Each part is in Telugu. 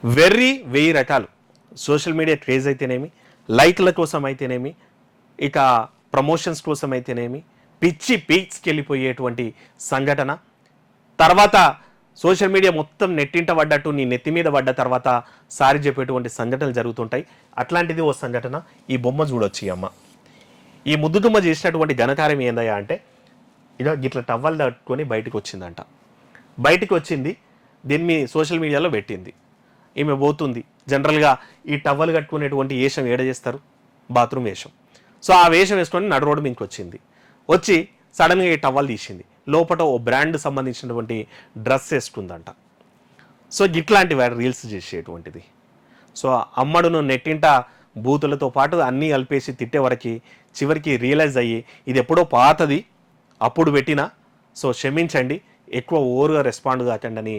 వెర్రి 1000 రకాలు. సోషల్ మీడియా క్రేజ్ అయితేనేమి, లైక్ల కోసం అయితేనేమి, ఇక ప్రమోషన్స్ కోసం అయితేనేమి, పిచ్చి పీక్స్కి వెళ్ళిపోయేటువంటి సంఘటన. తర్వాత సోషల్ మీడియా మొత్తం నెట్టింట పడ్డట్టు నీ నెత్తి మీద పడ్డ తర్వాత సారి చెప్పేటువంటి సంఘటనలు జరుగుతుంటాయి. అట్లాంటిది ఓ సంఘటన. ఈ బొమ్మ చూడొచ్చు. ఈ అమ్మ, ఈ ముద్దుగుమ్మ చేసినటువంటి ఘనకార్యం ఏందయ్యా అంటే, ఇక గిట్ల టవ్వల్ తట్టుకొని బయటకు వచ్చిందంట. బయటకు వచ్చింది, దీన్ని సోషల్ మీడియాలో పెట్టింది. ఈమె పోతుంది. జనరల్గా ఈ టవల్ కట్టుకునేటువంటి వేషం ఏడ చేస్తారు? బాత్రూమ్ వేషం. సో ఆ వేషం వేసుకొని నడు రోడ్డు మీదకి వచ్చింది. వచ్చి సడన్గా ఈ టవల్ తీసింది. లోపల ఓ బ్రాండ్ సంబంధించినటువంటి డ్రెస్ వేసుకుందంట. సో ఇట్లాంటి వాడు రీల్స్ చేసేటువంటిది. సో అమ్మడును నెట్టింట బూతులతో పాటు అన్నీ కలిపేసి తిట్టే వరకు చివరికి రియలైజ్ అయ్యి ఇది ఎప్పుడో పాతది, అప్పుడు పెట్టినా, సో క్షమించండి, ఎక్కువ ఓవర్గా రెస్పాండ్ కాకండి అని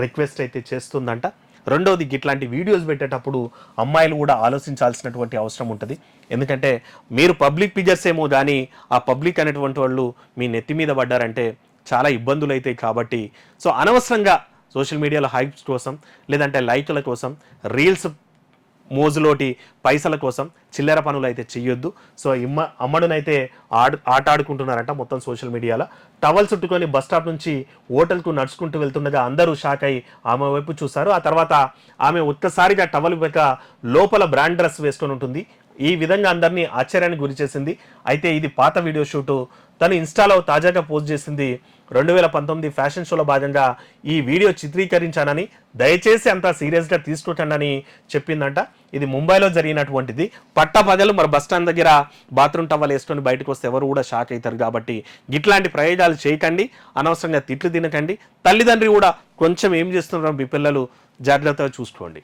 రిక్వెస్ట్ అయితే చేస్తుందంట. రెండవది, ఇట్లాంటి వీడియోస్ పెట్టేటప్పుడు అమ్మాయిలు కూడా ఆలోచించాల్సినటువంటి అవసరం ఉంటుంది. ఎందుకంటే మీరు పబ్లిక్ ఫిగర్స్ ఏమో కానీ ఆ పబ్లిక్ అనేటువంటి వాళ్ళు మీ నెత్తి మీద పడ్డారంటే చాలా ఇబ్బందులు అవుతాయి. కాబట్టి సో అనవసరంగా సోషల్ మీడియాలో హైప్స్ కోసం లేదంటే లైక్ల కోసం రీల్స్ మోజులోటి పైసల కోసం చిల్లర పనులు అయితే చెయ్యొద్దు. సో అమ్మడునైతే ఆట ఆడుకుంటున్నారంట మొత్తం సోషల్ మీడియాలో. టవల్ చుట్టుకొని బస్ స్టాప్ నుంచి హోటల్కు నడుచుకుంటూ వెళ్తుండగా అందరూ షాక్ అయ్యి ఆమె వైపు చూశారు. ఆ తర్వాత ఆమె ఒక్కసారిగా టవల్ వెనుక లోపల బ్రాండ్ డ్రెస్ వేసుకొని ఉంటుంది. ఈ విధంగా అందరినీ ఆశ్చర్యానికి గురి చేసింది. అయితే ఇది పాత వీడియో షూటు. తను ఇన్స్టాలో తాజాగా పోస్ట్ చేసింది 2019 ఫ్యాషన్ షోలో భాగంగా ఈ వీడియో చిత్రీకరించానని, దయచేసి అంతా సీరియస్గా తీసుకుంటానని చెప్పిందంట. ఇది ముంబైలో జరిగినటువంటిది. పట్టపగలు మరి బస్టాండ్ దగ్గర బాత్రూమ్ టవల్ వేసుకొని బయటకు వస్తే ఎవరు కూడా షాక్ అవుతారు. కాబట్టి ఇట్లాంటి ప్రయోగాలు చేయకండి, అనవసరంగా తిట్లు తినకండి. తల్లిదండ్రి కూడా కొంచెం ఏం చేస్తున్నారో మీ పిల్లలు జాగ్రత్తగా చూసుకోండి.